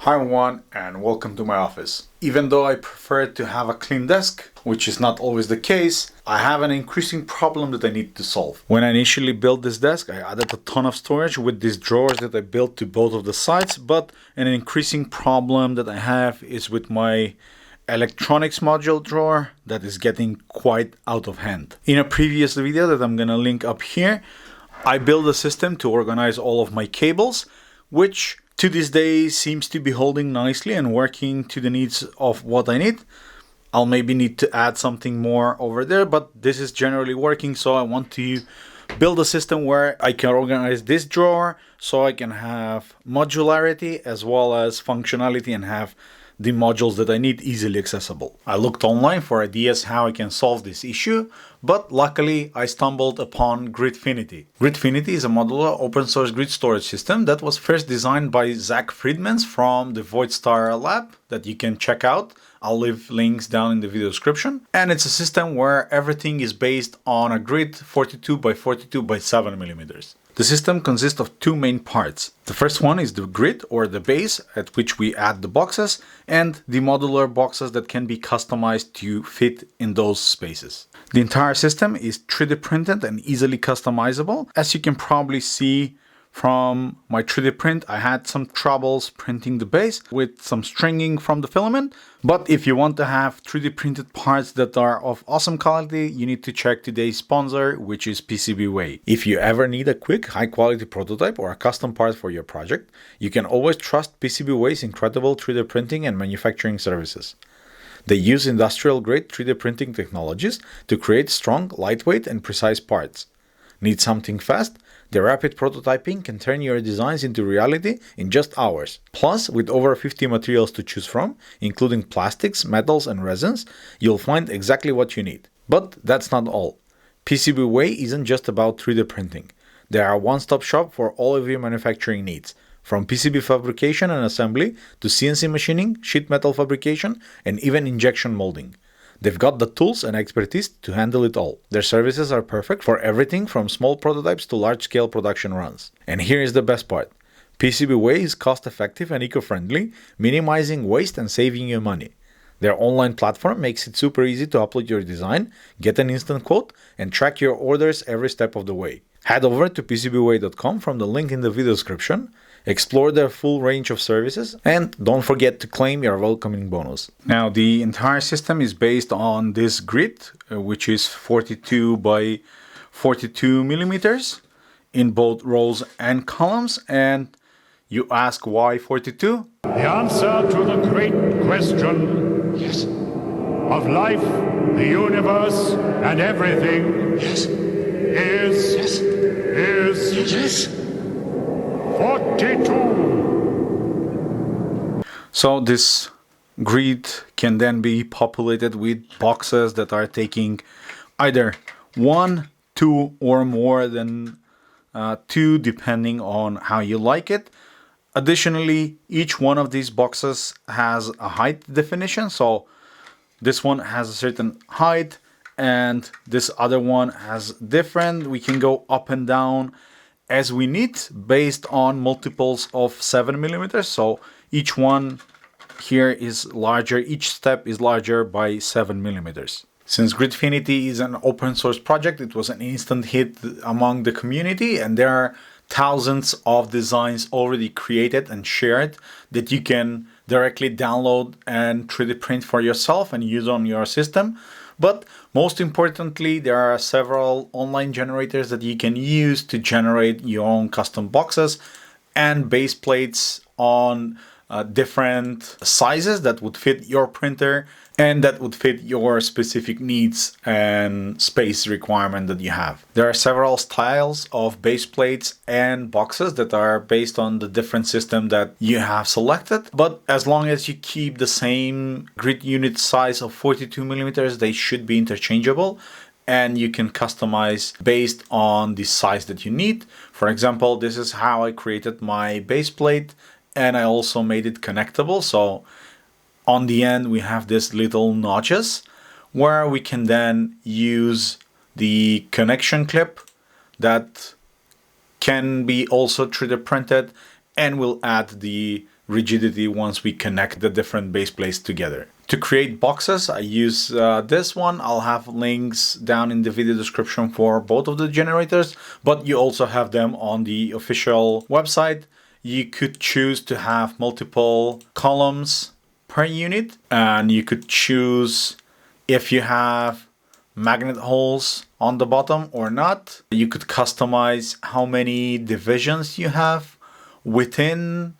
Hi everyone and welcome to my office. Even though I prefer to have a clean desk, which is not always the case, I have an increasing problem that I need to solve. When I initially built this desk, I added a ton of storage with these drawers that I built to both of the sides, but an increasing problem that I have is with my electronics module drawer that is getting quite out of hand. In a previous video that I'm gonna link up here, I built a system to organize all of my cables, which to this day seems to be holding nicely and working to the needs of what I need. I'll maybe need to add something more over there, but this is generally working. So I want to build a system where I can organize this drawer so I can have modularity as well as functionality and have the modules that I need easily accessible. I looked online for ideas how I can solve this issue, but luckily I stumbled upon Gridfinity. Gridfinity is a modular open source grid storage system that was first designed by Zack Freedman from the Voidstar lab that you can check out. I'll leave links down in the video description. And it's a system where everything is based on a grid 42 by 42 by 7 millimeters. The system consists of two main parts. The first one is the grid or the base at which we add the boxes and the modular boxes that can be customized to fit in those spaces. The entire system is 3D printed and easily customizable. As you can probably see from my 3D print, I had some troubles printing the base with some stringing from the filament. But if you want to have 3D printed parts that are of awesome quality, you need to check today's sponsor, which is PCB Way. If you ever need a quick, high quality prototype or a custom part for your project, you can always trust PCB Way's incredible 3D printing and manufacturing services. They use industrial grade 3D printing technologies to create strong, lightweight and precise parts. Need something fast? The rapid prototyping can turn your designs into reality in just hours. Plus, with over 50 materials to choose from, including plastics, metals and resins, you'll find exactly what you need. But that's not all. PCB Way isn't just about 3D printing. They are a one-stop shop for all of your manufacturing needs, from PCB fabrication and assembly to CNC machining, sheet metal fabrication, and even injection molding. They've got the tools and expertise to handle it all. Their services are perfect for everything from small prototypes to large-scale production runs. And here is the best part. PCB Way is cost-effective and eco-friendly, minimizing waste and saving you money. Their online platform makes it super easy to upload your design, get an instant quote, and track your orders every step of the way. Head over to PCBWay.com from the link in the video description, explore their full range of services, and don't forget to claim your welcoming bonus. Now, the entire system is based on this grid, which is 42 by 42 millimeters in both rows and columns. And you ask why 42? The answer to the great question of life, the universe, and everything is 42. So this grid can then be populated with boxes that are taking either 1, 2, or more than 2, depending on how you like it. Additionally, each one of these boxes has a height definition. So this one has a certain height and this other one has different. We can go up and down as we need based on multiples of 7 millimeters. So each one here is larger, each step is larger by 7 millimeters. Since Gridfinity is an open source project, it was an instant hit among the community, and there are thousands of designs already created and shared that you can directly download and 3D print for yourself and use on your system. But most importantly, there are several online generators that you can use to generate your own custom boxes and base plates on different sizes that would fit your printer and that would fit your specific needs and space requirement that you have. There are several styles of base plates and boxes that are based on the different system that you have selected. But as long as you keep the same grid unit size of 42 millimeters, they should be interchangeable and you can customize based on the size that you need. For example, this is how I created my base plate, and I also made it connectable. So on the end, we have these little notches where we can then use the connection clip that can be also 3D printed, and we'll add the rigidity once we connect the different base plates together. To create boxes, I use this one. I'll have links down in the video description for both of the generators, but you also have them on the official website. You could choose to have multiple columns per unit, and you could choose if you have magnet holes on the bottom or not. You could customize how many divisions you have within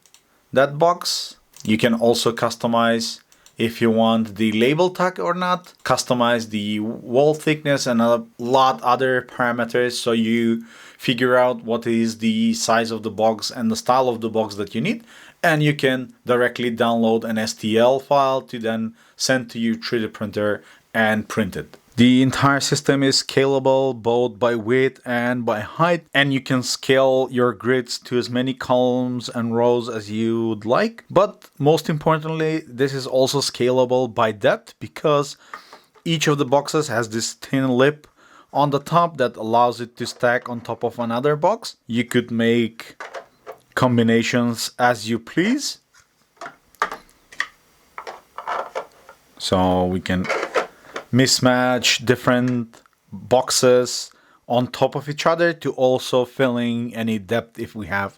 that box. You can also customize if you want the label tag or not, customize the wall thickness and a lot other parameters, so you figure out what is the size of the box and the style of the box that you need, and you can directly download an STL file to then send to your 3D printer and print it. The entire system is scalable both by width and by height, and you can scale your grids to as many columns and rows as you would like. But most importantly, this is also scalable by depth, because each of the boxes has this thin lip on the top that allows it to stack on top of another box. You could make combinations as you please. So we can mismatch different boxes on top of each other to also filling any depth if we have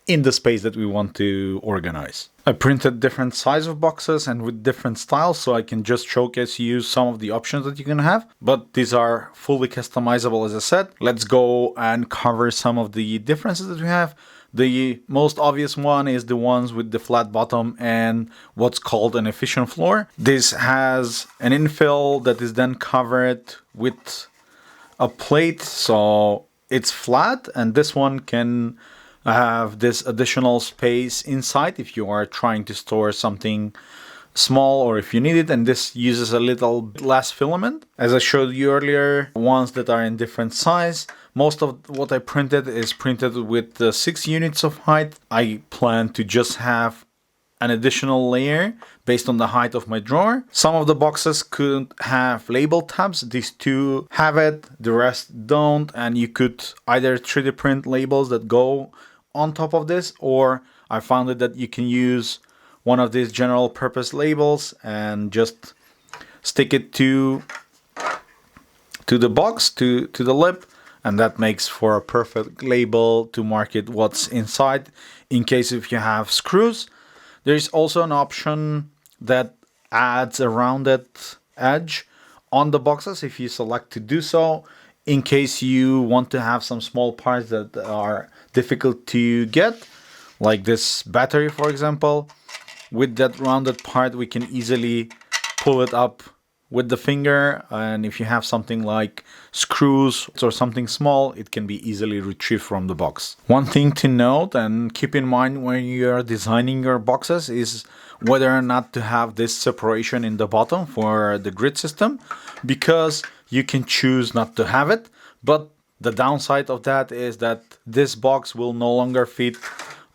in the space that we want to organize. I printed different size of boxes and with different styles, so I can just showcase you some of the options that you can have, but these are fully customizable, as I said. Let's go and cover some of the differences that we have. The most obvious one is the ones with the flat bottom and what's called an efficient floor. This has an infill that is then covered with a plate, so it's flat, and this one can have this additional space inside if you are trying to store something small or if you need it, and this uses a little bit less filament. As I showed you earlier, ones that are in different size. Most of what I printed is printed with 6 units of height. I plan to just have an additional layer based on the height of my drawer. Some of the boxes could have label tabs. These two have it, the rest don't, and you could either 3D print labels that go on top of this, or I found it that you can use one of these general purpose labels and just stick it to the box, to the lip, and that makes for a perfect label to mark it what's inside in case if you have screws. There's also an option that adds a rounded edge on the boxes if you select to do so, in case you want to have some small parts that are difficult to get, like this battery, for example. With that rounded part, we can easily pull it up with the finger, and if you have something like screws or something small, it can be easily retrieved from the box. One thing to note and keep in mind when you are designing your boxes is whether or not to have this separation in the bottom for the grid system, because you can choose not to have it, but the downside of that is that this box will no longer fit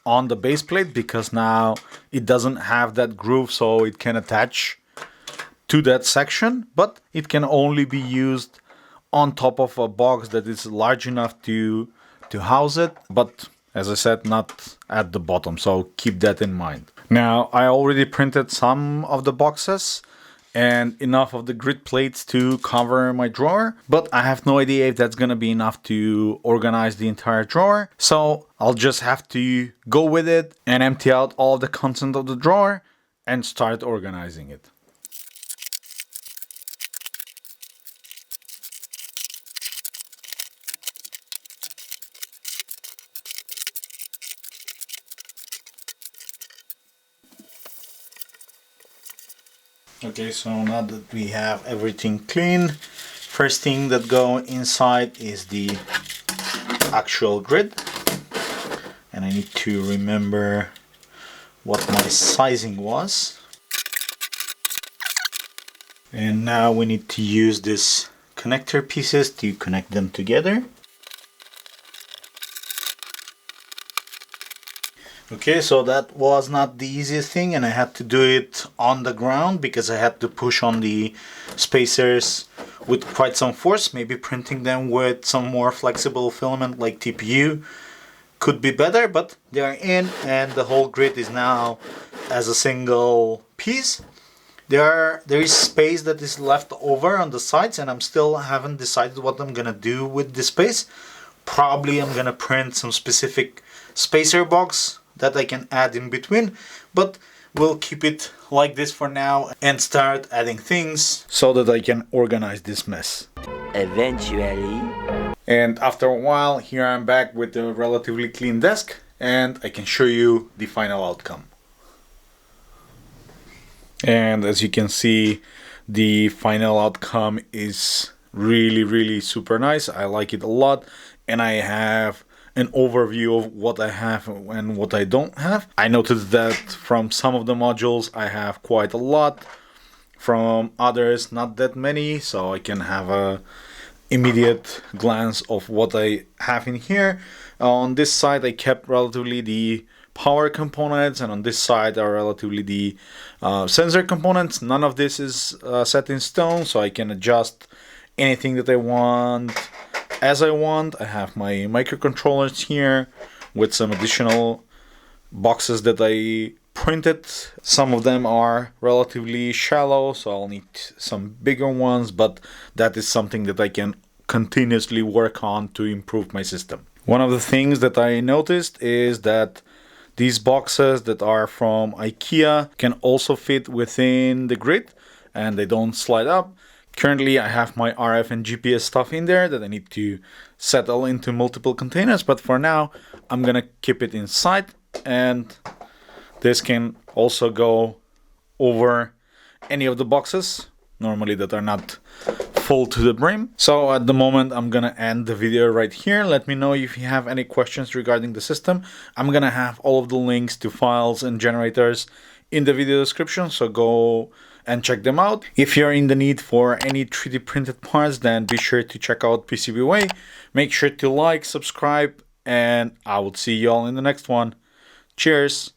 on the base plate, because now it doesn't have that groove, so it can attach to that section, but it can only be used on top of a box that is large enough to house it, but as I said, not at the bottom, so keep that in mind. Now, I already printed some of the boxes and enough of the grid plates to cover my drawer, but I have no idea if that's gonna be enough to organize the entire drawer, so I'll just have to go with it and empty out all the content of the drawer and start organizing it. Okay, so now that we have everything clean, first thing that go inside is the actual grid, and I need to remember what my sizing was. And now we need to use these connector pieces to connect them together. Okay, so that was not the easiest thing, and I had to do it on the ground because I had to push on the spacers with quite some force, maybe printing them with some more flexible filament like TPU could be better, but they are in, and the whole grid is now as a single piece. There is space that is left over on the sides, and I'm still haven't decided what I'm gonna do with this space. Probably I'm gonna print some specific spacer box that I can add in between, but we'll keep it like this for now and start adding things so that I can organize this mess. Eventually. And after a while, here I'm back with a relatively clean desk, and I can show you the final outcome. And as you can see, the final outcome is really super nice. I like it a lot, and I have an overview of what I have and what I don't have. I noticed that from some of the modules I have quite a lot, from others not that many, so I can have a immediate glance of what I have in here. On this side I kept relatively the power components, and on this side are relatively the sensor components. None of this is set in stone, so I can adjust anything that I want as I want. I have my microcontrollers here with some additional boxes that I printed. Some of them are relatively shallow, so I'll need some bigger ones, but that is something that I can continuously work on to improve my system. One of the things that I noticed is that these boxes that are from IKEA can also fit within the grid, and they don't slide up. Currently I have my RF and GPS stuff in there that I need to settle into multiple containers, but for now I'm gonna keep it inside, and this can also go over any of the boxes normally that are not full to the brim. So at the moment I'm gonna end the video right here. Let me know if you have any questions regarding the system. I'm gonna have all of the links to files and generators in the video description, so go and check them out. If you're in the need for any 3D printed parts, then be sure to check out PCB Way. Make sure to like, subscribe, and I will see you all in the next one. Cheers!